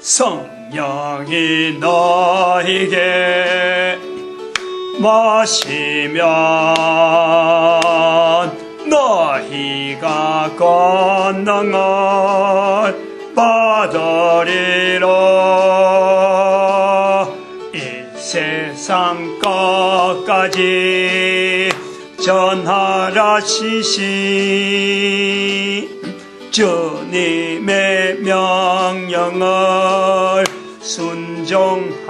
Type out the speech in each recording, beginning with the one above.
성령이 너에게 마시면 너희가 권능을 받으리라. 이 세상 끝까지 전하라 시시 주님의 명령을 순종하리.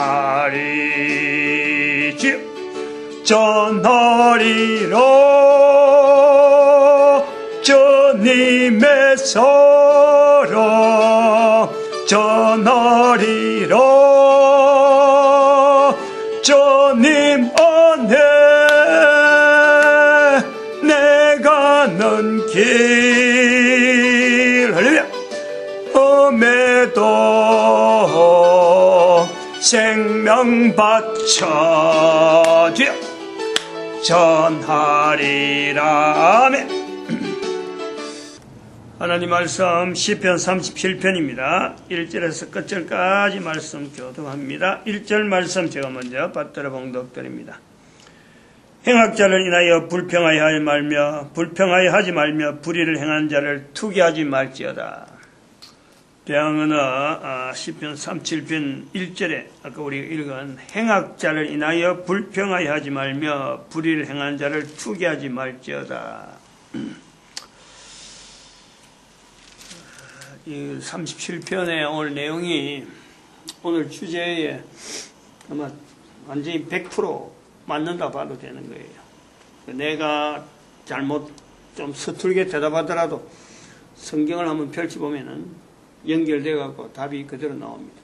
전하리라. 주님의 사랑 전하리라. 주님 안에 내가 는 길 음에도 생명 바쳐 전하리라. 아멘. 하나님 말씀 시편 37편입니다. 1절에서 끝절까지 말씀 교독합니다. 1절 말씀 제가 먼저 받들어 봉독드립니다. 행악자를 인하여 불평하여 하지 말며 불평하여 하지 말며 불의를 행한 자를 투기하지 말지어다. 대항언어 시편 37편 1절에 아까 우리가 읽은 행악자를 인하여 불평하여 하지 말며 불의를 행한 자를 투기하지 말지어다. 이 37편의 오늘 내용이 오늘 주제에 아마 완전히 100% 맞는다 봐도 되는 거예요. 내가 잘못 좀 서툴게 대답하더라도 성경을 한번 펼쳐보면은 연결돼갖고 답이 그대로 나옵니다.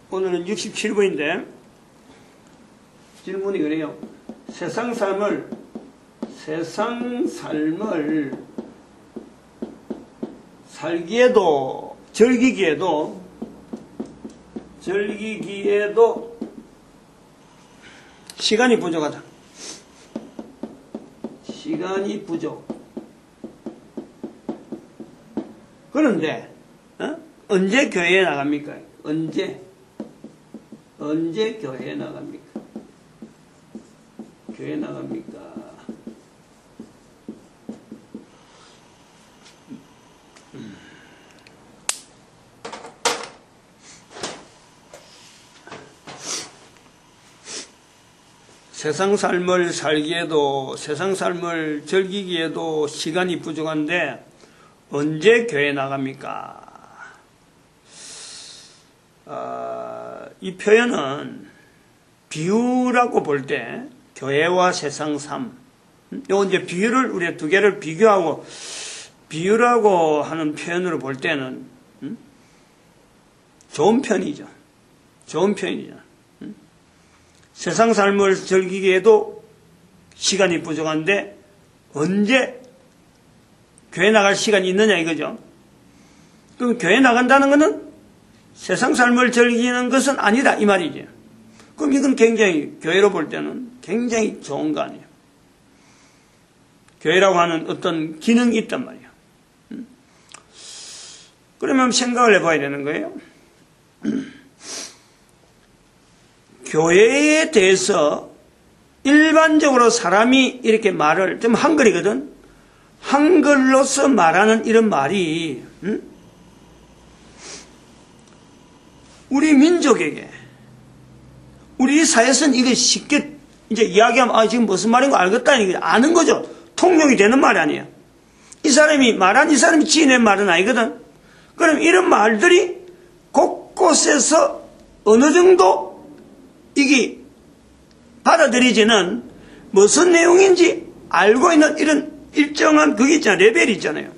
오늘은 67부인데 질문이 그래요. 세상 삶을 살기에도 즐기기에도 시간이 부족하다. 시간이 부족. 그런데 언제 교회에 나갑니까? 언제 교회에 나갑니까? 교회에 나갑니까? 세상 삶을 살기에도 세상 삶을 즐기기에도 시간이 부족한데 언제 교회 나갑니까? 이 표현은 비유라고 볼 때 교회와 세상 삶, 요 이제 비유를 우리 두 개를 비교하고 비유라고 하는 표현으로 볼 때는 좋은 편이죠. 좋은 편이죠. 세상 삶을 즐기기에도 시간이 부족한데 언제 교회 나갈 시간이 있느냐 이거죠. 그럼 교회 나간다는 것은 세상 삶을 즐기는 것은 아니다 이 말이죠. 그럼 이건 굉장히 교회로 볼 때는 굉장히 좋은 거 아니에요. 교회라고 하는 어떤 기능이 있단 말이에요. 그러면 생각을 해봐야 되는 거예요. 교회에 대해서 일반적으로 사람이 이렇게 말을, 좀 한글이거든? 한글로서 말하는 이런 말이, 우리 민족에게, 우리 사회에서는 이거 쉽게 이제 이야기하면, 지금 무슨 말인 거 알겠다, 이거 아는 거죠. 통용이 되는 말이 아니에요. 이 사람이 지어낸 말은 아니거든? 그럼 이런 말들이 곳곳에서 어느 정도 이게 받아들이지는 무슨 내용인지 알고 있는 이런 일정한 그게 있잖아요. 레벨이 있잖아요.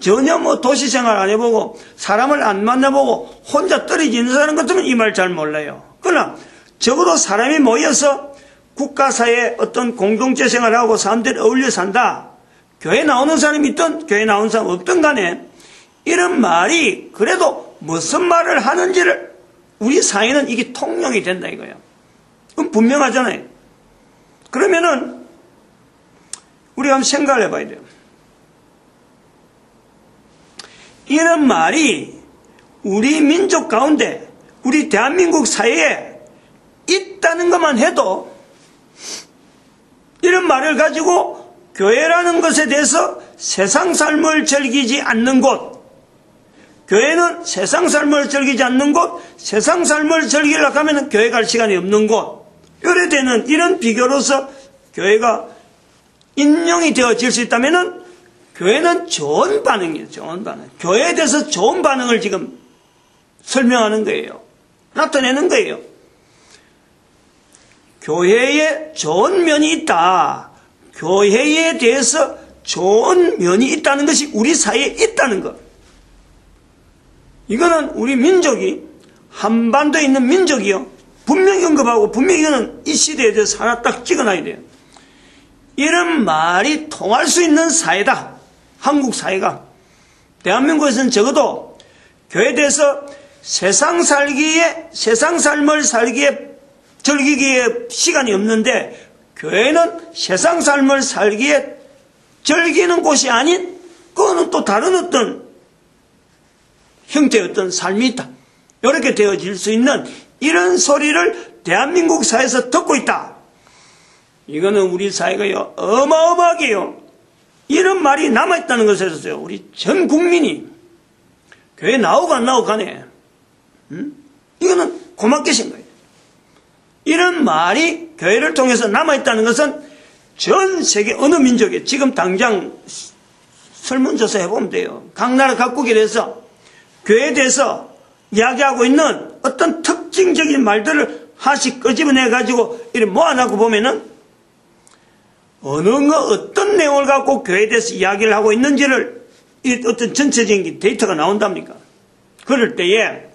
전혀 뭐 도시생활 안 해보고 사람을 안 만나보고 혼자 떨어져 있는 사람 같으면 이 말 잘 몰라요. 그러나 적어도 사람이 모여서 국가사회에 어떤 공동체 생활하고 사람들이 어울려 산다. 교회 나오는 사람이 있든 교회 나오는 사람 없든 간에 이런 말이 그래도 무슨 말을 하는지를 우리 사회는 이게 통용이 된다 이거예요. 그럼 분명하잖아요. 그러면은 우리가 한번 생각을 해봐야 돼요. 이런 말이 우리 민족 가운데, 우리 대한민국 사회에 있다는 것만 해도 이런 말을 가지고 교회라는 것에 대해서 세상 삶을 즐기지 않는 곳, 교회는 세상 삶을 즐기지 않는 곳, 세상 삶을 즐기려고 하면 교회 갈 시간이 없는 곳, 이래 되는 이런 비교로서 교회가 인용이 되어질 수 있다면 교회는 좋은 반응이에요. 좋은 반응. 교회에 대해서 좋은 반응을 지금 설명하는 거예요. 나타내는 거예요. 교회에 좋은 면이 있다. 교회에 대해서 좋은 면이 있다는 것이 우리 사회에 있다는 것. 이거는 우리 민족이, 한반도에 있는 민족이요, 분명히 언급하고 분명히 이거는 이 시대에 대해서 하나 딱 찍어놔야 돼요. 이런 말이 통할 수 있는 사회다. 한국 사회가. 대한민국에서는 적어도 교회에 대해서 세상 삶을 살기에, 즐기기에 시간이 없는데, 교회는 세상 삶을 살기에 즐기는 곳이 아닌, 그거는 또 다른 어떤 형태의 어떤 삶이 있다. 이렇게 되어질 수 있는 이런 소리를 대한민국 사회에서 듣고 있다. 이거는 우리 사회가 어마어마하게요, 이런 말이 남아있다는 것에서요, 우리 전 국민이 교회 나오고 안 나오고 가네. 이거는 고맙게 신 거예요. 이런 말이 교회를 통해서 남아있다는 것은 전 세계 어느 민족에, 지금 당장 설문조사 해보면 돼요. 각 나라 각국에 대해서 교회에 대해서 이야기하고 있는 어떤 특징적인 말들을 하나씩 끄집어내가지고 이렇게 모아놓고 보면은 어떤 내용을 갖고 교회에 대해서 이야기를 하고 있는지를 어떤 전체적인 데이터가 나온답니까? 그럴 때에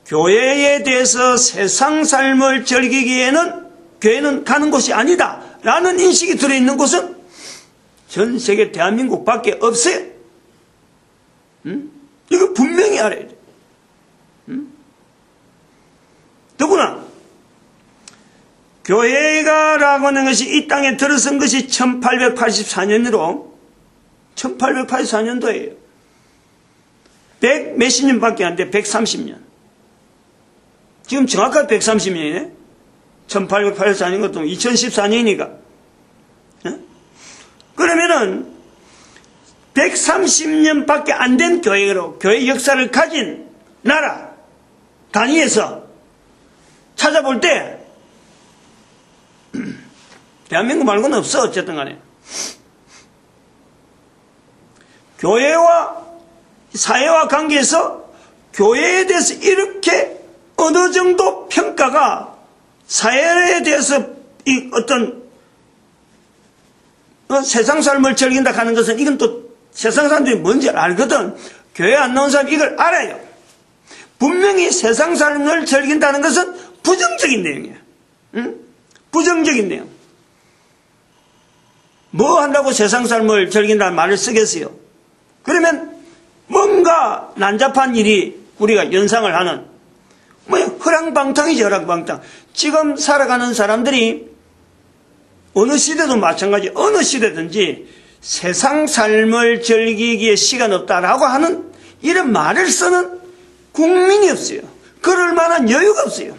교회에 대해서 세상 삶을 즐기기에는 교회는 가는 곳이 아니다 라는 인식이 들어있는 곳은 전 세계 대한민국 밖에 없어요. 이거 분명히 알아야 돼. 더구나 교회가라고 하는 것이 이 땅에 들어선 것이 1884년으로 1884년도예요. 100 몇십 년밖에 안 돼. 130년. 지금 정확하게 130년이네. 1884년 것도 2014년이니까. 그러면은 130년밖에 안 된 교회로, 교회 역사를 가진 나라 단위에서 찾아볼 때 대한민국 말고는 없어. 어쨌든 간에 교회와 사회와 관계에서 교회에 대해서 이렇게 어느 정도 평가가, 사회에 대해서 이 어떤 세상 삶을 즐긴다 하는 것은, 이건 또 세상 사람들이 뭔지 알거든. 교회 안 나온 사람이 이걸 알아요. 분명히 세상 삶을 즐긴다는 것은 부정적인 내용이에요. 부정적인 내용. 뭐 한다고 세상 삶을 즐긴다는 말을 쓰겠어요? 그러면 뭔가 난잡한 일이 우리가 연상을 하는, 허랑방탕이죠. 허랑방탕. 지금 살아가는 사람들이 어느 시대도 마찬가지, 어느 시대든지 세상 삶을 즐기기에 시간 없다라고 하는 이런 말을 쓰는 국민이 없어요. 그럴 만한 여유가 없어요.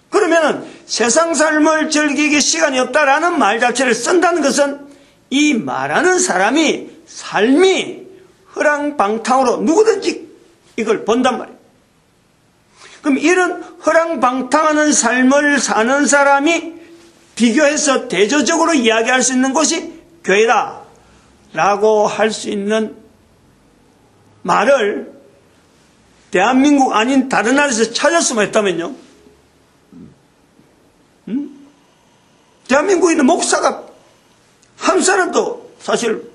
그러면은 세상 삶을 즐기기에 시간이 없다라는 말 자체를 쓴다는 것은 이 말하는 사람이 삶이 허랑방탕으로 누구든지 이걸 본단 말이에요. 그럼 이런 허랑방탕하는 삶을 사는 사람이 비교해서 대조적으로 이야기할 수 있는 곳이 교회다 라고 할 수 있는 말을 대한민국 아닌 다른 나라에서 찾을 수만 있다면요, 대한민국에 있는 목사가 한 사람도 사실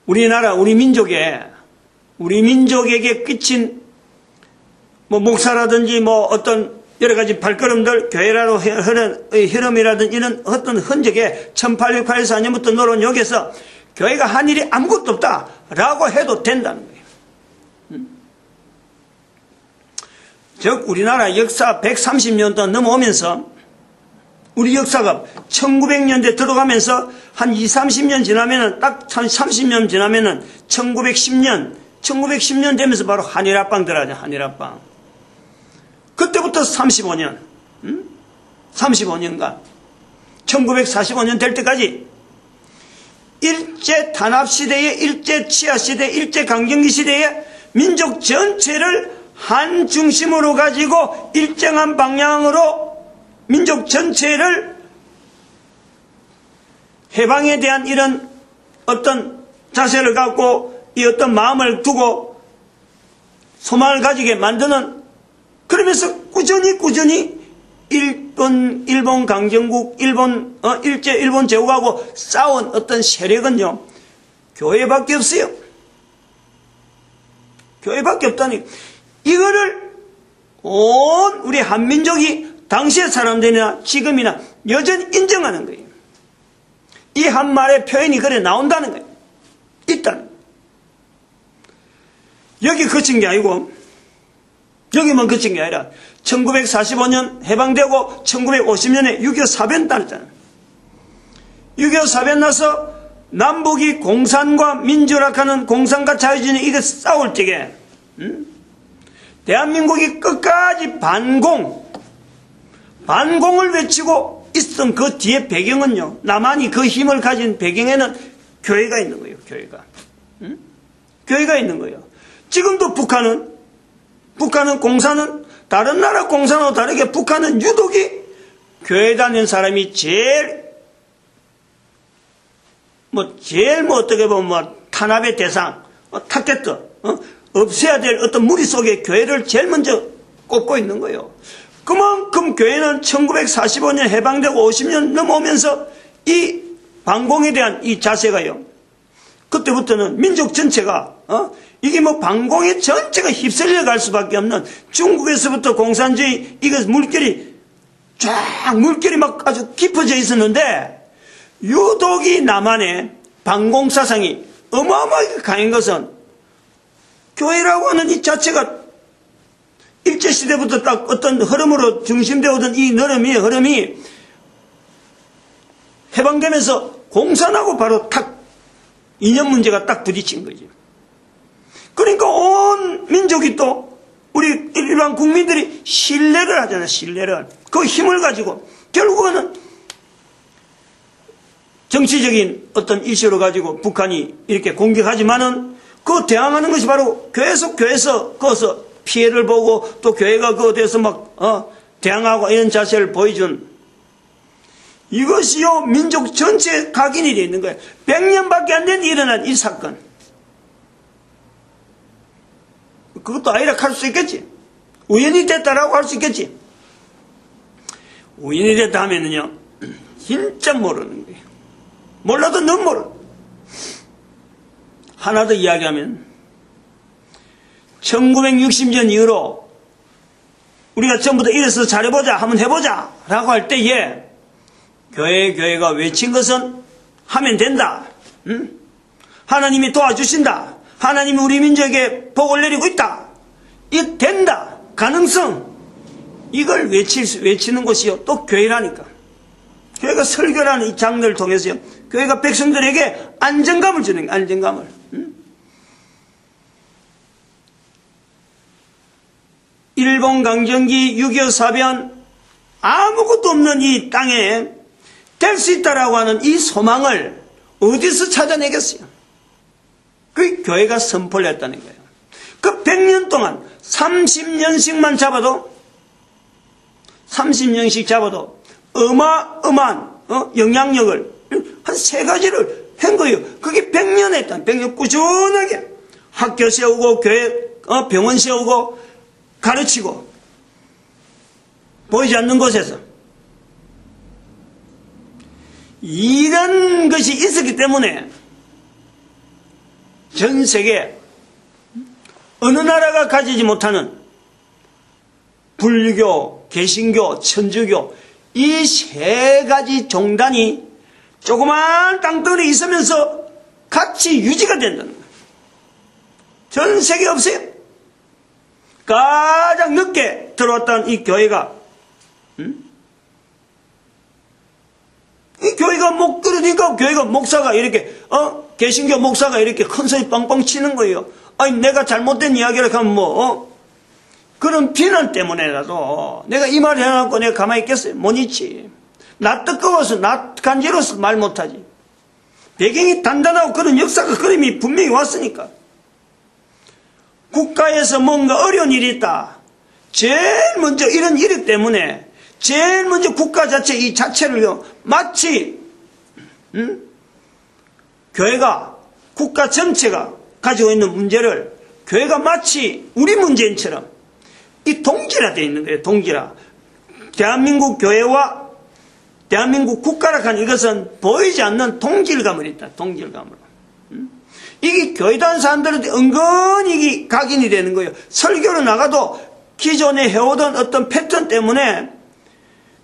우리나라 우리 민족에게 끼친 목사라든지 어떤 여러 가지 발걸음들, 교회라도 흐름이라든지 이런 어떤 흔적에 1884년부터 놀아온 여기에서 교회가 한 일이 아무것도 없다라고 해도 된다는 거예요. 즉 우리나라 역사 130년도 넘어오면서 우리 역사가 1900년대 들어가면서 한 20, 30년 지나면은 딱 한 30년 지나면은 1910년 되면서 바로 한일합방 들어가죠. 한일합방. 그때부터 35년, 35년간 1945년 될 때까지 일제 탄압 시대에, 일제 치하 시대, 일제 강점기 시대에 민족 전체를 한 중심으로 가지고 일정한 방향으로 민족 전체를 해방에 대한 이런 어떤 자세를 갖고 이 어떤 마음을 두고 소망을 가지게 만드는, 그러면서 꾸준히 일본 강점국, 일제 일본 제국하고 싸운 어떤 세력은요, 교회밖에 없어요. 교회밖에 없다니. 이거를 온 우리 한민족이 당시의 사람들이나 지금이나 여전히 인정하는 거예요. 이 한 말의 표현이 그래 나온다는 거예요. 일단 여기 그친 게 아니고, 여기만 그친 게 아니라 1945년 해방되고 1950년에 6.25 사변 났잖아요. 6.25 사변 나서 남북이 공산과 민주락하는, 공산과 자유주의 이거 싸울 적에 대한민국이 끝까지 반공을 외치고 있었던 그 뒤에 배경은요, 남한이 그 힘을 가진 배경에는 교회가 있는 거예요. 교회가 있는 거예요. 지금도 북한은 공산은 다른 나라 공산하고 다르게 북한은 유독이 교회 다니는 사람이 제일 어떻게 보면 탄압의 대상, 타겟트, 없애야 될 어떤 무리 속에 교회를 제일 먼저 꼽고 있는 거예요. 그만큼 교회는 1945년 해방되고 50년 넘어오면서 이 반공에 대한 이 자세가요, 그때부터는 민족 전체가 이게 반공의 전체가 휩쓸려 갈 수밖에 없는, 중국에서부터 공산주의 이거 물결이 막 아주 깊어져 있었는데, 유독이 남한의 반공 사상이 어마어마하게 강한 것은 교회라고 하는 이 자체가 일제시대부터 딱 어떤 흐름으로 중심되어 오던 이 흐름이 해방되면서 공산하고 바로 이념 문제가 딱 부딪힌 거죠. 그러니까 온 민족이 또 우리 일반 국민들이 신뢰를 하잖아요. 신뢰를. 그 힘을 가지고 결국은 정치적인 어떤 이슈를 가지고 북한이 이렇게 공격하지만은 그 대항하는 것이 바로 교회에서 거기서 피해를 보고 또 교회가 그에 대해서 대항하고 이런 자세를 보여준, 이것이요 민족 전체에 각인이 되어 있는 거예요. 100년밖에 안 된 일어난 이 사건. 그것도 아니라 할 수 있겠지. 우연히 됐다라고 할 수 있겠지. 우연히 됐다 하면은요, 진짜 모르는 거예요. 몰라도 너무 모르. 하나 더 이야기하면 1960년 이후로 우리가 전부터 이래서 잘해보자, 한번 해보자 라고 할 때에 교회가 외친 것은 하면 된다. 하나님이 도와주신다. 하나님이 우리 민족에게 복을 내리고 있다. 이 된다. 가능성. 이걸 외치는 것이요, 또 교회라니까. 교회가 설교라는 이 장르를 통해서요, 교회가 백성들에게 안정감을 주는 거예요. 안정감을. 일본 강점기 6.25 사변, 아무것도 없는 이 땅에 될 수 있다라고 하는 이 소망을 어디서 찾아내겠어요? 그 교회가 선포를 했다는 거예요. 그 100년 동안 30년씩만 잡아도 30년씩 잡아도 어마어마한 영향력을 한 3가지를 한 거예요. 그게 100년 했다. 100년 꾸준하게 학교 세우고 교회 병원 세우고 가르치고 보이지 않는 곳에서 이런 것이 있었기 때문에 전 세계 어느 나라가 가지지 못하는 불교, 개신교, 천주교 이 3가지 종단이 조그만 땅덩어리에 있으면서 같이 유지가 된다는 거예요. 전 세계에 없어요. 가장 늦게 들어왔던 이 교회가 교회가 못 그러니까 교회가 목사가 이렇게 개신교 목사가 이렇게 큰 소리 빵빵 치는 거예요. 아니 내가 잘못된 이야기를 하면 그런 비난 때문에라도 내가 이 말 해놓고 내가 가만히 있겠어요? 못 있지. 나 뜨거워서 나 간지러워서 말 못하지. 배경이 단단하고 그런 역사가 그림이 분명히 왔으니까. 국가에서 뭔가 어려운 일이 있다. 제일 먼저 이런 일 때문에 제일 먼저 국가 자체 이 자체를 마치 교회가 국가 전체가 가지고 있는 문제를 교회가 마치 우리 문제인처럼 이 동질화되어 있는 거예요. 동질화. 대한민국 교회와 대한민국 국가라 하는 이것은 보이지 않는 동질감을 있다. 동질감으로. 이게 교회 다니는 사람들한테 은근히 각인이 되는 거예요. 설교로 나가도 기존에 해오던 어떤 패턴 때문에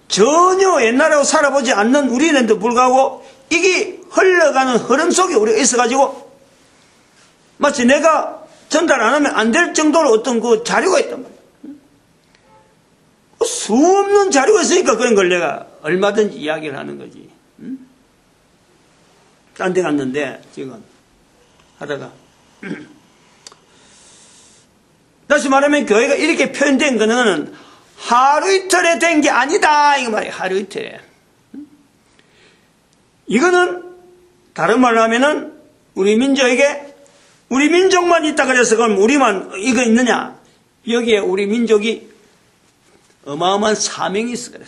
전혀 옛날하고 살아보지 않는 우리는데도 불구하고 이게 흘러가는 흐름 속에 우리가 있어가지고 마치 내가 전달 안 하면 안 될 정도로 어떤 그 자료가 있단 말이야. 수없는 자료가 있으니까 그런 걸 내가 얼마든지 이야기를 하는 거지. 딴 데 갔는데 지금 하다가 다시 말하면 교회가 이렇게 표현된 거는 하루 이틀에 된 게 아니다 이거 말이에요. 하루 이틀에. 이거는 다른 말로 하면은 우리 민족에게 우리 민족만 있다 그래서 그럼 우리만 이거 있느냐? 여기에 우리 민족이 어마어마한 사명이 있어 그래.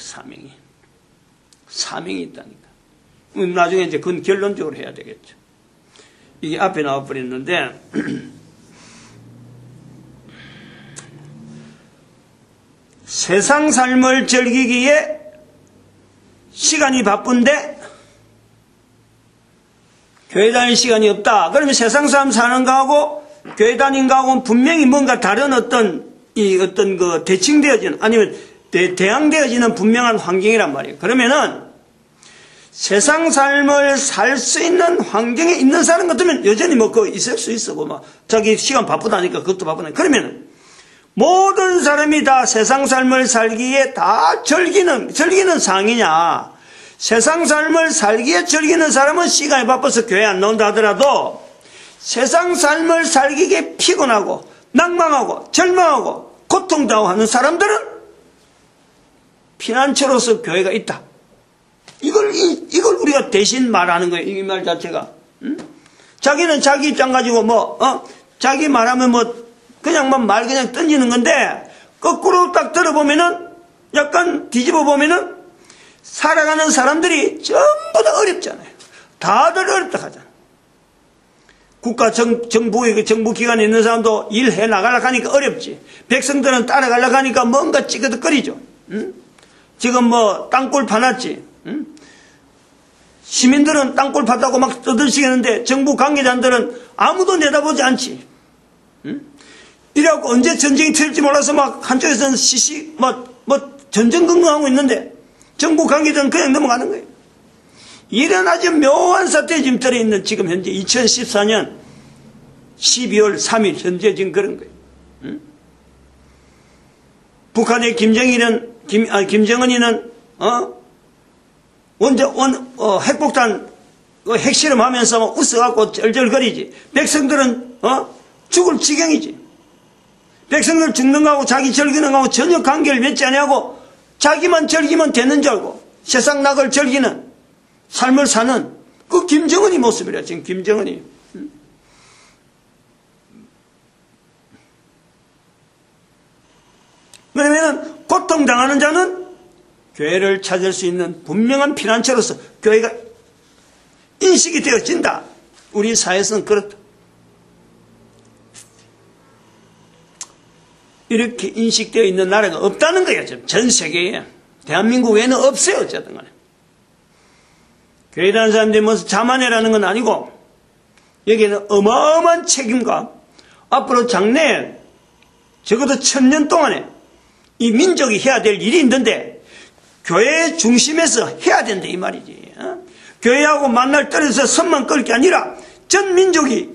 사명이 있다니까. 나중에 이제 그건 결론적으로 해야 되겠죠. 이게 앞에 나와버렸는데 세상 삶을 즐기기에 시간이 바쁜데 교회 다닐 시간이 없다. 그러면 세상 삶 사는 거하고 교회 다닌 거하고는 분명히 뭔가 다른 어떤 그 대칭되어지는 아니면 대항되어지는 분명한 환경이란 말이에요. 그러면은 세상 삶을 살 수 있는 환경에 있는 사람 같으면 여전히 그 있을 수 있어. 자기 시간 바쁘다니까 그것도 바쁘다니까. 그러면은 모든 사람이 다 세상 삶을 살기에 다 즐기는 상이냐? 세상 삶을 살기에 즐기는 사람은 시간이 바빠서 교회 안 나온다 하더라도 세상 삶을 살기에 피곤하고 낭망하고 절망하고 고통당하고 하는 사람들은 피난처로서 교회가 있다. 이걸 우리가 대신 말하는 거예요. 이 말 자체가. 자기는 자기 입장 가지고 자기 말하면 그냥 말 그냥 던지는 건데 거꾸로 딱 들어보면은 약간 뒤집어 보면은 살아가는 사람들이 전부 다 어렵잖아요. 다들 어렵다 하잖아. 국가 정부 기관에 있는 사람도 일해 나가려고 하니까 어렵지. 백성들은 따라가려고 하니까 뭔가 찌그덕거리죠. 지금 땅굴 파놨지. 시민들은 땅굴 팠다고 막 떠들시겠는데 정부 관계자들은 아무도 내다보지 않지. 이래갖고 언제 전쟁이 터질지 몰라서 막 한쪽에서는 전전긍긍하고 있는데 정부 관계자는 그냥 넘어가는 거예요. 이런 아주 묘한 사태에 지금 들어있는 지금 현재 2014년 12월 3일 현재 지금 그런 거예요. 북한의 김정은이는 핵폭탄 핵실험하면서 웃어갖고 쩔쩔거리지. 백성들은 죽을 지경이지. 백성들 죽는 거하고 자기 즐기는 거하고 전혀 관계를 맺지 않냐고 자기만 즐기면 되는 줄 알고 세상 낙을 즐기는 삶을 사는 그 김정은이 모습이라 지금 김정은이. 그러면은 고통당하는 자는 교회를 찾을 수 있는 분명한 피난처로서 교회가 인식이 되어진다. 우리 사회에서는 그렇다. 이렇게 인식되어 있는 나라가 없다는 거예요. 전 세계에. 대한민국 외에는 없어요. 어쨌든 간에. 교회 다니는 사람들이 무슨 자만해라는 건 아니고 여기에는 어마어마한 책임과 앞으로 장래에 적어도 1000년 동안에 이 민족이 해야 될 일이 있는데 교회 중심에서 해야 된다 이 말이지. 교회하고 만날 떨어져서 선만 끌 게 아니라 전 민족이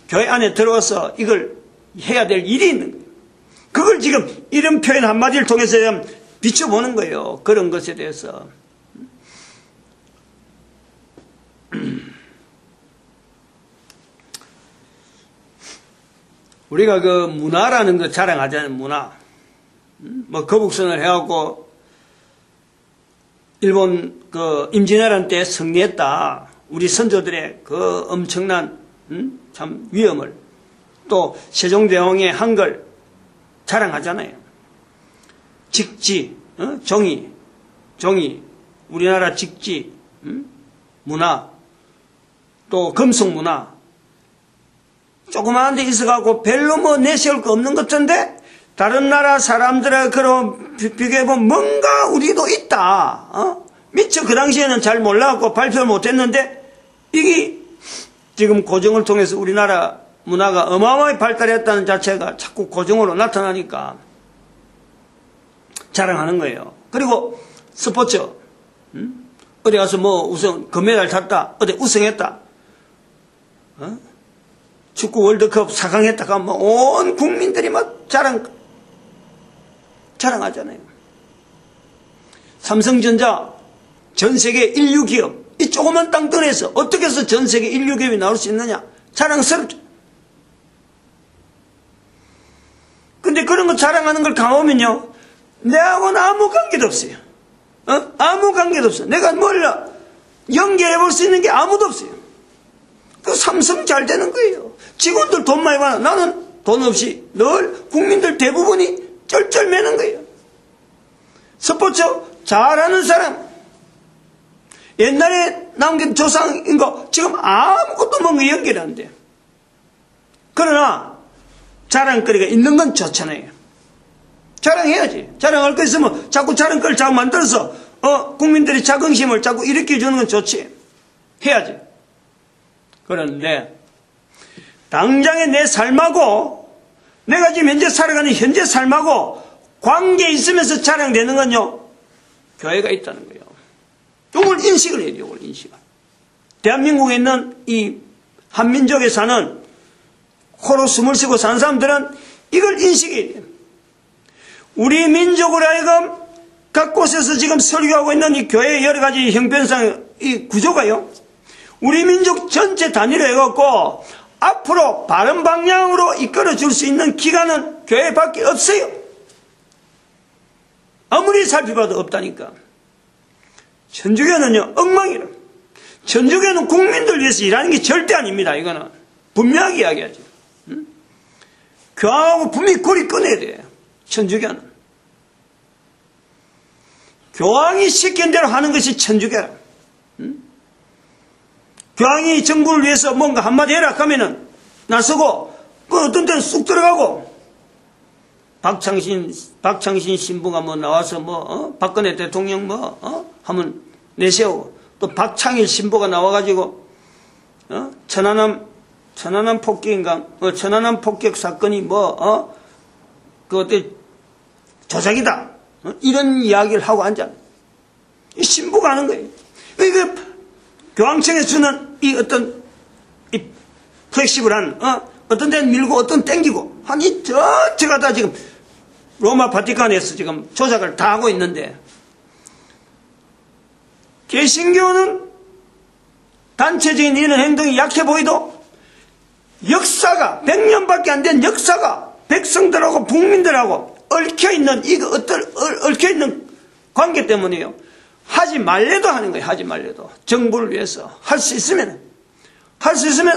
교회 안에 들어와서 이걸 해야 될 일이 있는 거예요. 그걸 지금 이런 표현 한마디를 통해서 비춰보는 거예요. 그런 것에 대해서. 우리가 그 문화라는 거 자랑하잖아요, 문화. 뭐 거북선을 해갖고 일본 그 임진왜란 때 승리했다. 우리 선조들의 그 엄청난 참 위엄을, 또 세종대왕의 한글 자랑하잖아요. 직지, 종이, 우리나라 직지, 문화, 또 금속문화, 조그마한 데 있어갖고 별로 뭐 내세울 거 없는 것 같은데 다른 나라 사람들하고 그런 비교해보면 뭔가 우리도 있다. 미처 그 당시에는 잘 몰라갖고 발표를 못했는데 이게 지금 고증을 통해서 우리나라 문화가 어마어마하게 발달했다는 자체가 자꾸 고증으로 나타나니까 자랑하는 거예요. 그리고 스포츠, 어디 가서 뭐 우승 금메달 탔다, 어디 우승했다, 축구 월드컵 4강 했다 하면 온 국민들이 막 자랑하잖아요. 삼성전자 전 세계 인류 기업, 이 조그만 땅덩어리에서 어떻게 해서 전 세계 인류 기업이 나올 수 있느냐, 자랑스럽죠. 근데 그런 거 자랑하는 걸 가보면요, 내하고는 아무 관계도 없어요. 아무 관계도 없어요. 내가 몰라 연결해 볼 수 있는 게 아무도 없어요. 그 삼성 잘 되는 거예요. 직원들 돈 많이 받아. 나는 돈 없이 늘 국민들 대부분이 쩔쩔매는 거예요. 스포츠 잘하는 사람, 옛날에 남긴 조상인 거 지금 아무것도 뭔가 연결이 안 돼요. 그러나 자랑거리가 있는 건 좋잖아요. 자랑해야지. 자랑할 거 있으면 자꾸 자랑거리를 자꾸 만들어서 국민들이 자긍심을 자꾸 일으켜 주는 건 좋지. 해야지. 그런데 당장의 내 삶하고 내가 지금 현재 살아가는 현재 삶하고 관계 있으면서 자랑되는 건요, 교회가 있다는 거예요. 이걸 인식을 해야 돼요. 이걸 인식을. 대한민국에 있는 이 한민족에 사는 코로 숨을 쉬고 사는 사람들은 이걸 인식해야 돼요. 우리 민족으로 하여금 각 곳에서 지금 설교하고 있는 이 교회의 여러 가지 형편상 이 구조가요, 우리 민족 전체 단위로 해갖고 앞으로 바른 방향으로 이끌어 줄 수 있는 기관은 교회밖에 없어요. 아무리 살펴봐도 없다니까. 천주교는요, 엉망이라. 천주교는 국민들 위해서 일하는 게 절대 아닙니다. 이거는 분명하게 이야기하죠. 교황하고 분명히 고리 끊어야 돼요. 천주교는 교황이 시킨 대로 하는 것이 천주교라. 교황이 정부를 위해서 뭔가 한마디 해라 하면은 나서고, 그 어떤 때는 쑥 들어가고, 박창신 신부가 뭐 나와서 박근혜 대통령 하면 내세우고, 또 박창일 신부가 나와가지고 천안함 폭격인가, 천안함 폭격 사건이 그 어때 조작이다, 이런 이야기를 하고 앉아. 이 신부가 하는 거예요. 이게 교황청에 주는 이 어떤 이 플렉시블한 어떤 데는 밀고 어떤 데는 땡기고 한이 전체가 다 지금 로마 바티칸에서 지금 조작을 다 하고 있는데, 개신교는 단체적인 이런 행동이 약해 보이도 역사가 100년밖에 안 된 역사가 백성들하고 국민들하고 얽혀있는 이거 얽혀있는 관계 때문이에요. 하지 말래도 하는 거예요. 하지 말래도. 정부를 위해서 할 수 있으면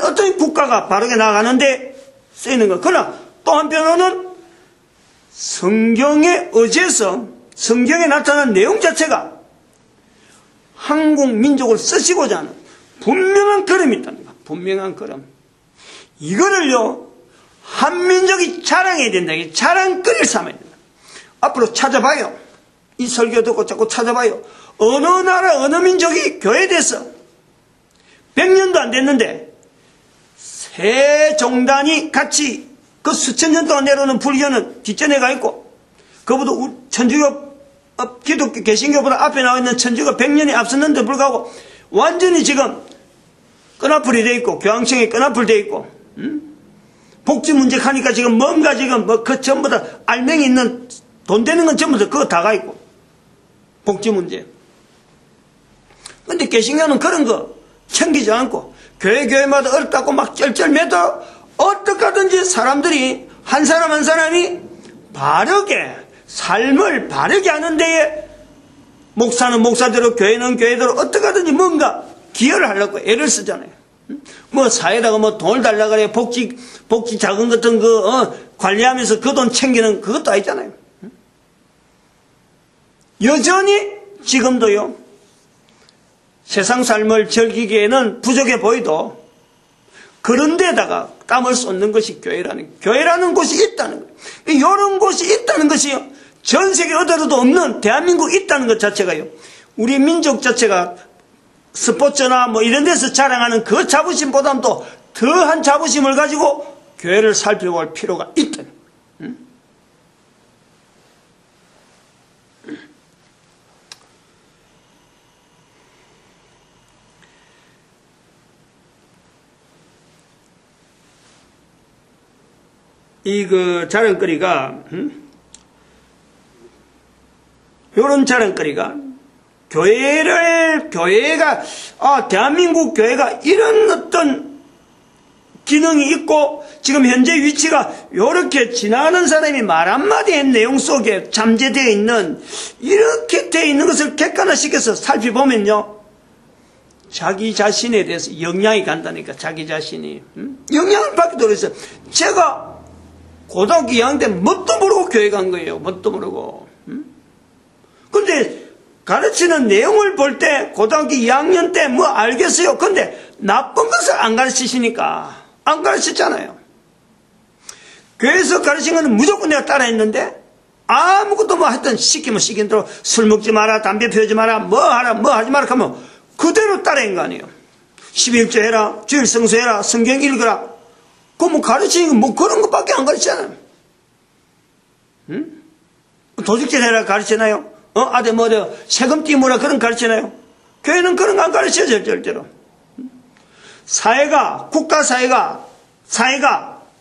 어떤 국가가 바르게 나가는데 쓰이는 거. 그러나 또 한편으로는 성경의 어제서 성경에 나타난 내용 자체가 한국 민족을 쓰시고자 하는 분명한 걸음이 있다는 거야. 분명한 걸음. 이거를요, 한민족이 자랑해야 된다. 자랑거리를 삼아야 된다. 앞으로 찾아봐요. 이 설교 듣고 자꾸 찾아봐요. 어느 나라 어느 민족이 교회돼서 100년도 안 됐는데 세 종단이 같이 그 수천 년 동안 내려오는 불교는 뒷전에 가 있고, 그보다 천주교, 기독교, 개신교보다 앞에 나와 있는 천주교가 100년이 앞섰는데 불구하고 완전히 지금 끈앞풀이 돼 있고, 교황청에 끈앞풀 돼 있고, 복지 문제 하니까 지금 뭔가 지금 그 전부 다 알맹이 있는 돈 되는 건 전부 다 그거 다 가 있고, 복지 문제. 근데 개신교는 그런 거 챙기지 않고 교회마다 어렵다고 막 쩔쩔매도 어떻게든지 사람들이 한 사람 한 사람이 바르게 삶을 바르게 하는 데에 목사는 목사대로 교회는 교회대로 어떻게 하든지 뭔가 기여를 하려고 애를 쓰잖아요. 뭐 사회다가 뭐 돈을 달라 그래 복지 자금 같은 거 관리하면서 그 돈 챙기는 그것도 아니잖아요. 여전히 지금도요 세상 삶을 즐기기에는 부족해 보이도 그런 데다가 땀을 쏟는 것이 교회라는 곳이 있다는 거예요. 이런 곳이 있다는 것이요 전 세계 어디로도 없는 대한민국이 있다는 것 자체가요 우리 민족 자체가 스포츠나 뭐 이런 데서 자랑하는 그 자부심보다도 더한 자부심을 가지고 교회를 살펴볼 필요가 있다. 이 자랑거리가 이런 자랑거리가 교회가 대한민국 교회가 이런 어떤 기능이 있고 지금 현재 위치가 이렇게 지나가는 사람이 말 한마디의 내용 속에 잠재되어 있는 이렇게 되어 있는 것을 객관화시켜서 살펴보면요 자기 자신에 대해서 영향이 간다니까. 자기 자신이 영향을 받게 되어서 제가 고등학교 2학년 때 뭣도 모르고 교회 간 거예요. 뭣도 모르고. 그런데 가르치는 내용을 볼 때 고등학교 2학년 때 뭐 알겠어요. 그런데 나쁜 것을 안 가르치시니까 안 가르쳤잖아요. 교회에서 가르친 거는 무조건 내가 따라했는데 아무것도 뭐 하여튼 시키면 시킨 대로 술 먹지 마라, 담배 피우지 마라, 뭐 하라, 뭐 하지 마라 하면 그대로 따라한 거 아니에요. 12일째 해라, 주일 성수해라, 성경 읽어라. 그 뭐 가르치는 건 뭐 그런 것밖에 안 가르치잖아요. 도둑질 해라 가르치나요? 아들 뭐래요? 세금 띄우라 그런 가르치나요? 교회는 그런 거 안 가르쳐요 절대로. 사회가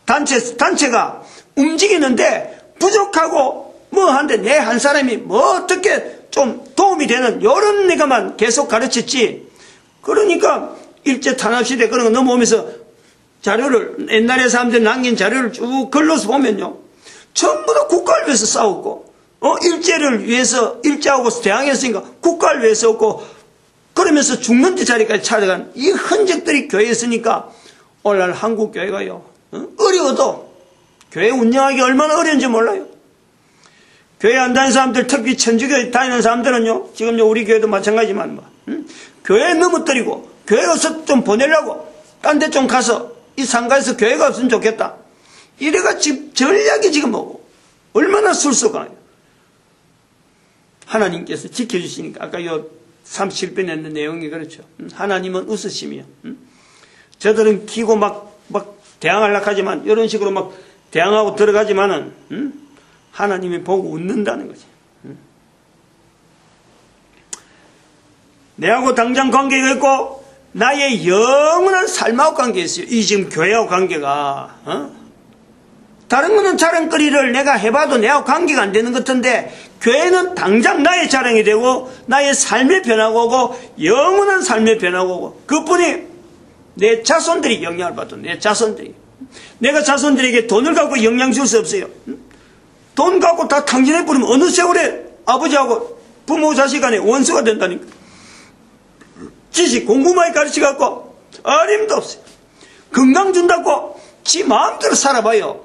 단체가 움직이는데 부족하고 뭐 한데 내 한 사람이 뭐 어떻게 좀 도움이 되는 이런 내가만 계속 가르쳤지. 그러니까 일제 탄압시대 그런 거 넘어오면서 자료를 옛날에 사람들이 남긴 자료를 쭉 걸러서 보면요 전부 다 국가를 위해서 싸웠고 일제를 위해서 일제하고 대항했으니까 국가를 위해서 싸웠고 그러면서 죽는 데 자리까지 찾아간 이 흔적들이 교회에 있으니까 오늘날 한국 교회가요 어려워도 교회 운영하기 얼마나 어려운지 몰라요. 교회 안 다니는 사람들 특히 천주교 다니는 사람들은요 지금 우리 교회도 마찬가지지만 교회에 넘어뜨리고 교회로서 좀 보내려고 딴 데 좀 가서 이 상가에서 교회가 없으면 좋겠다. 이래가 지금 전략이 지금 뭐고 얼마나 술수가 하나님께서 지켜주시니까 아까 37편 했는 내용이 그렇죠. 하나님은 웃으시며 저들은 기고 막 대항하려고 하지만 이런 식으로 막 대항하고 들어가지만은 하나님이 보고 웃는다는 거지. 내하고 당장 관계가 있고 나의 영원한 삶하고 관계 있어요. 이 지금 교회하고 관계가 다른 거는 자랑거리를 내가 해봐도 내하고 관계가 안 되는 것 같은데 교회는 당장 나의 자랑이 되고 나의 삶의 변화가 오고 영원한 삶의 변화가 오고 그뿐이 내 자손들이 영향을 받아. 내 자손들이 내가 자손들에게 돈을 갖고 영향 줄 수 없어요. 돈 갖고 다 탕진해버리면 어느 세월에 아버지하고 부모 자식 간에 원수가 된다니까. 지식 공부만 가르쳐갖고 어림도 없어요. 건강 준다고 지 마음대로 살아봐요.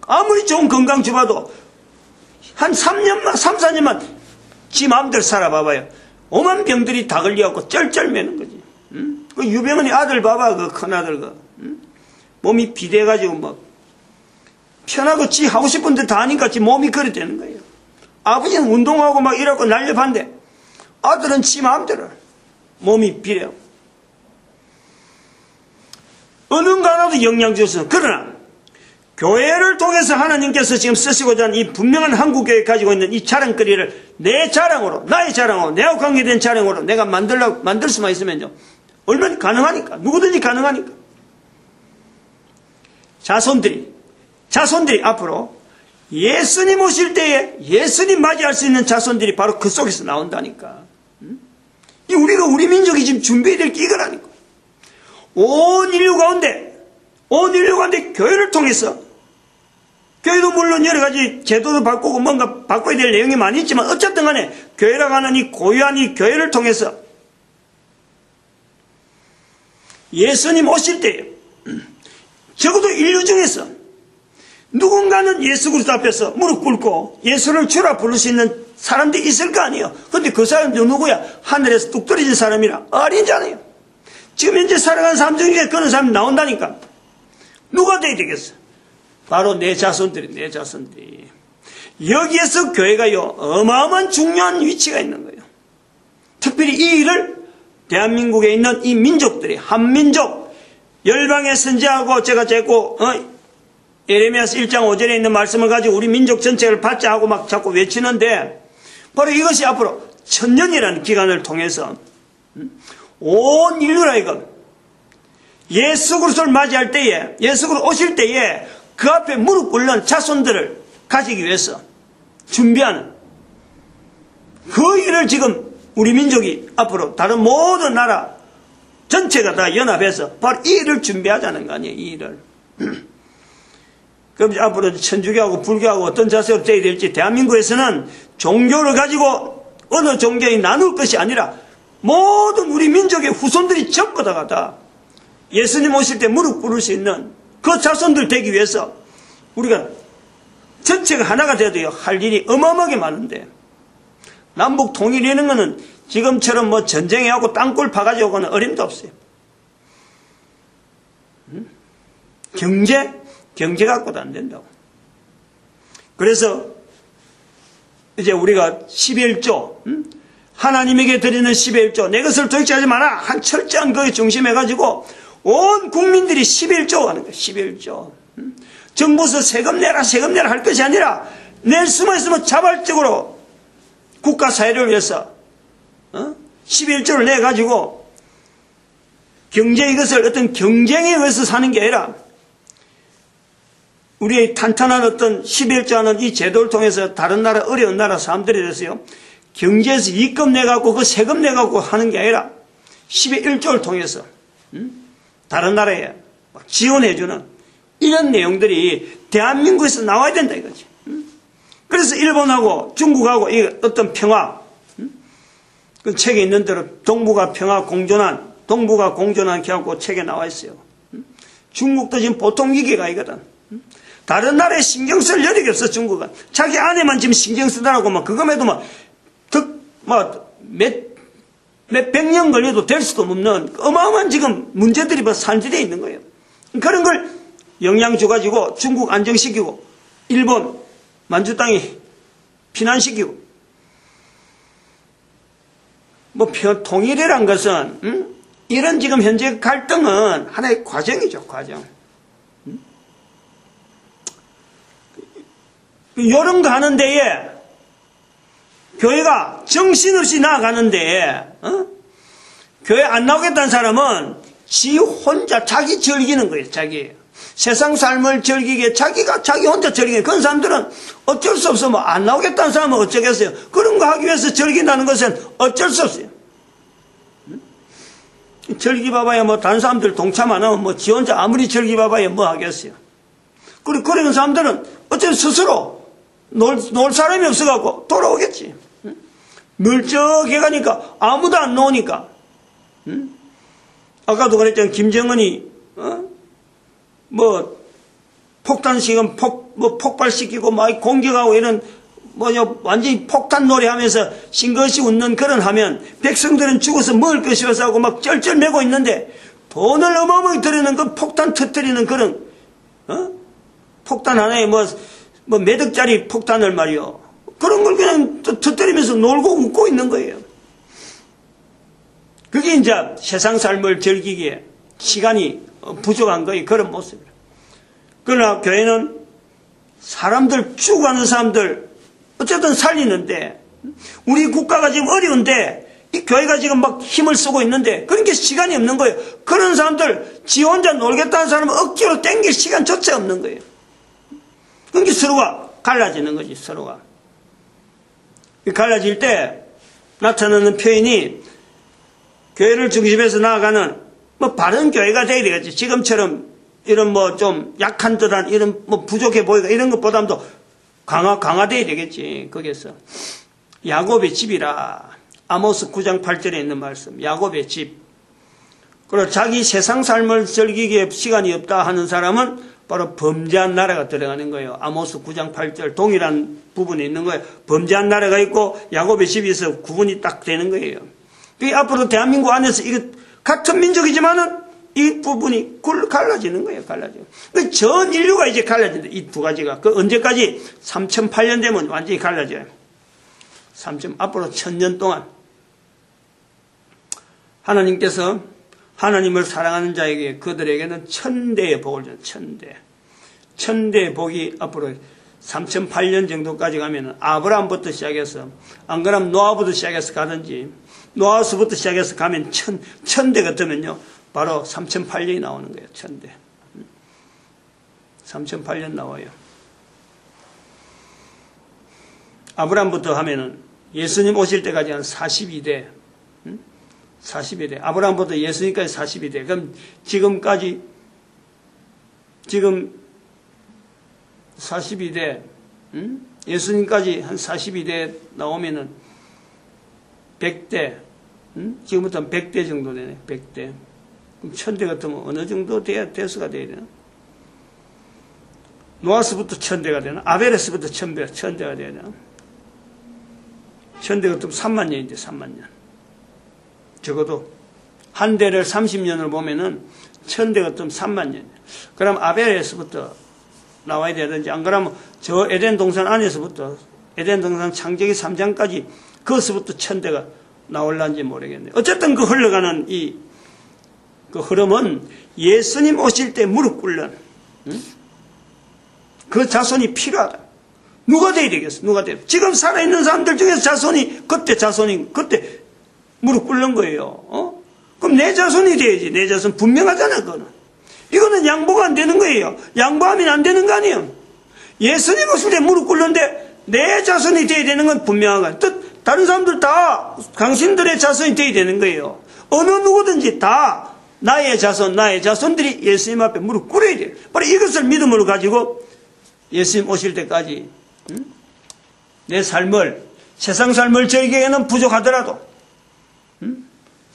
아무리 좋은 건강 줘봐도 한 3년만 3, 4년만 지 마음대로 살아봐봐요. 오만 병들이 다 걸려갖고 쩔쩔매는 거지. 그 유병헌이 아들 봐봐. 그 큰아들 몸이 비대가지고 막 편하고 지 하고 싶은 데 다 하니까 지 몸이 그래 되는 거예요. 아버지는 운동하고 막 이러고 날렵한데 아들은 지 마음대로 몸이 비래요. 어느 하나도 영향 줬어. 그러나 교회를 통해서 하나님께서 지금 쓰시고자 하는 이 분명한 한국교회 가지고 있는 이 자랑거리를 내 자랑으로 나의 자랑으로 내와 관계된 자랑으로 내가 만들 수만 있으면요 얼마나 가능하니까. 누구든지 가능하니까. 자손들이 앞으로 예수님 오실 때에 예수님 맞이할 수 있는 자손들이 바로 그 속에서 나온다니까. 우리 민족이 지금 준비해야 될 게 이거라니까. 온 인류 가운데 교회를 통해서 교회도 물론 여러 가지 제도도 바꾸고 뭔가 바꿔야 될 내용이 많이 있지만 어쨌든 간에 교회라고 하는 이 고유한 이 교회를 통해서 예수님 오실 때 적어도 인류 중에서 누군가는 예수 그리스도 앞에서 무릎 꿇고 예수를 주라 부를 수 있는 사람들이 있을 거 아니에요. 근데 그 사람도 누구야? 하늘에서 뚝 떨어진 사람이라 어린잖아요. 지금 현재 살아가는 사람 중에 그런 사람이 나온다니까. 누가 돼야 되겠어? 바로 내 자손들이. 여기에서 교회가요, 어마어마한 중요한 위치가 있는 거예요. 특별히 이 일을 대한민국에 있는 이 민족들이, 한민족, 열방에 선지하고 제가 예레미야서 1장 5절에 있는 말씀을 가지고 우리 민족 전체를 받자 하고 막 자꾸 외치는데, 바로 이것이 앞으로 1000년이라는 기간을 통해서 온 인류라 이거 예수 그리스도를 맞이할 때에, 예수 그리스도 오실 때에 그 앞에 무릎 꿇는 자손들을 가지기 위해서 준비하는 그 일을 지금 우리 민족이 앞으로 다른 모든 나라 전체가 다 연합해서 바로 이 일을 준비하자는 거 아니에요. 이 일을. 그럼 앞으로 천주교하고 불교하고 어떤 자세로 돼야 될지, 대한민국에서는 종교를 가지고 어느 종교에 나눌 것이 아니라 모든 우리 민족의 후손들이 전부 다가 예수님 오실 때 무릎 꿇을 수 있는 그 자손들 되기 위해서 우리가 전체가 하나가 되어야 할 일이 어마어마하게 많은데, 남북 통일이라는 것은 지금처럼 뭐 전쟁해하고 땅굴 파가지고 오고는 어림도 없어요. 경제 갖고도 안 된다고. 그래서 이제 우리가 11조, 하나님에게 드리는 11조, 내 것을 도둑질하지 마라. 한 철저한 거에 중심해가지고 온 국민들이 11조 하는 거예요. 11조. 정부에서 세금 내라 할 것이 아니라 내 숨어있으면 자발적으로 국가 사회를 위해서 11조를 내가지고 경제 이것을 어떤 경쟁에 의해서 사는 게 아니라 우리의 탄탄한 어떤 11조 하는 이 제도를 통해서 다른 나라, 어려운 나라 사람들에 대해서요, 경제에서 이익금 내갖고 그 세금 내갖고 하는 게 아니라 11조를 통해서 다른 나라에 지원해주는 이런 내용들이 대한민국에서 나와야 된다 이거지. 그래서 일본하고 중국하고 이 어떤 평화, 그 책에 있는 대로 동북아 평화 공존한, 동북아 공존한 기하고 책에 나와 있어요. 중국도 지금 보통 위기가 아니거든. 다른 나라에 신경 쓸 여력이 없어. 중국은 자기 안에만 지금 신경 쓰더라고. 막 그거에도 몇백 년 걸려도 될 수도 없는 어마어마한 지금 문제들이 산재되어 있는 거예요. 그런 걸 영향 줘가지고 중국 안정시키고 일본 만주 땅이 피난시키고, 통일이란 것은 이런 지금 현재 갈등은 하나의 과정이죠. 과정. 요런 거 하는 데에 교회가 정신없이 나아가는 데에 교회 안 나오겠다는 사람은 지 혼자 자기 즐기는 거예요. 자기 세상 삶을 즐기게 자기 혼자 즐기게. 그런 사람들은 어쩔 수 없어. 안 나오겠다는 사람은 어쩌겠어요. 그런 거 하기 위해서 즐긴다는 것은 어쩔 수 없어요. 즐기봐봐야 다른 사람들 동참 안 하면 지 혼자 아무리 즐기봐봐야 뭐 하겠어요. 그리고 그런 사람들은 어쨌든 스스로 놀 사람이 없어갖고 돌아오겠지. 멀쩡해 가니까 아무도 안 나오니까. 아까도 그랬잖아요. 김정은이 폭탄식은 폭발시키고 막 공격하고 이런 완전히 폭탄 노래하면서 싱긋이 웃는 그런 하면 백성들은 죽어서 먹을 것이 없어 하고 막 쩔쩔매고 있는데, 돈을 어마어마하게 들이는 그 폭탄 터뜨리는 그런 폭탄 하나에 몇 억짜리 폭탄을 말이요, 그런 걸 그냥 터뜨리면서 놀고 웃고 있는 거예요. 그게 이제 세상 삶을 즐기기에 시간이 부족한 거예요. 그런 모습이에요. 그러나 교회는 사람들, 죽어가는 사람들 어쨌든 살리는데, 우리 국가가 지금 어려운데 이 교회가 지금 막 힘을 쓰고 있는데 그러니까 시간이 없는 거예요. 그런 사람들, 지 혼자 놀겠다는 사람은 억지로 땡길 시간조차 없는 거예요. 그러니까 서로가 갈라지는 거지. 서로가 갈라질 때 나타나는 표현이 교회를 중심해서 나아가는 바른 교회가 돼야 되겠지. 지금처럼 이런 뭐 좀 약한 듯한 이런 뭐 부족해 보이고 이런 것보다도 강화돼야 되겠지. 거기에서 야곱의 집이라. 아모스 9장 8절에 있는 말씀. 야곱의 집. 그리고 자기 세상 삶을 즐기기에 시간이 없다 하는 사람은 바로 범죄한 나라가 들어가는 거예요. 아모스 9장 8절 동일한 부분에 있는 거예요. 범죄한 나라가 있고 야곱의 집이 있어 구분이 딱 되는 거예요. 앞으로 대한민국 안에서 이거 같은 민족이지만은 이 부분이 갈라지는 거예요. 갈라지고. 전 인류가 이제 갈라진다. 이 두 가지가. 언제까지? 3008년 되면 완전히 갈라져요. 앞으로 1000년 동안. 하나님께서 하나님을 사랑하는 자에게 그들에게는 1000대의 복을 줘. 1000대. 1000대의 복이 앞으로 3008년 정도까지 가면은 아브라함부터 시작해서 안 그러면 노아부터 시작해서 가든지 노아수부터 시작해서 가면 1000대가 되면요. 바로 3008년이 나오는 거예요. 1000대. 3008년 나와요. 아브라함부터 하면은 예수님 오실 때까지 한 42대. 42대. 아브라함부터 예수님까지 42대. 그럼 지금 42대. 예수님까지 한 42대 나오면은 100대. 지금부터 100대 정도 되네. 100대. 그럼 1000대 같으면 어느 정도 대수가 돼야 되나? 노아스부터 1000대가 되나? 아벨에스부터 1000대가 돼야 되나? 1000대 같으면 3만 년인데 3만 년. 적어도 한 대를 30년을 보면은 1000대 같으면 3만 년. 그럼 아벨에스부터 나와야 되든지 안 그러면 저 에덴 동산 안에서부터 에덴 동산 창세기 3장까지 그것부터 1000대가 나올란지 모르겠네요. 어쨌든 그 흘러가는 그 흐름은 예수님 오실 때 무릎 꿇는 그 자손이 필요하다. 누가 돼야 되겠어? 누가 돼야? 지금 살아있는 사람들 중에서 그때 무릎 꿇는 거예요. 그럼 내 자손이 돼야지. 내 자손 분명하잖아, 그거는. 이거는 양보가 안 되는 거예요. 양보하면 안 되는 거 아니에요. 예수님 오실 때 무릎 꿇는데 내 자손이 돼야 되는 건 분명한 거야. 다른 사람들 다 당신들의 자손이 돼야 되는 거예요. 어느 누구든지 다 나의 자손들이 예수님 앞에 무릎 꿇어야 돼요. 바로 이것을 믿음으로 가지고 예수님 오실 때까지 내 삶을, 세상 삶을 즐기기에는 부족하더라도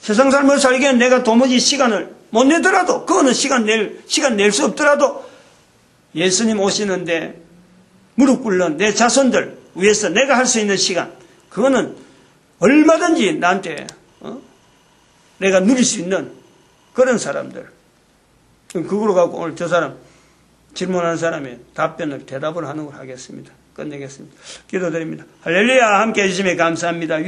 세상 삶을 살기에는 내가 도무지 시간을 못 내더라도 그거는 시간 낼 수 없더라도 예수님 오시는데 무릎 꿇는 내 자손들 위해서 내가 할 수 있는 시간 그거는 얼마든지 나한테 내가 누릴 수 있는 그런 사람들. 그거로 갖고 오늘 저 사람 질문하는 사람의 대답을 하는 걸 하겠습니다. 끝내겠습니다. 기도드립니다. 할렐루야. 함께 해주시면 감사합니다.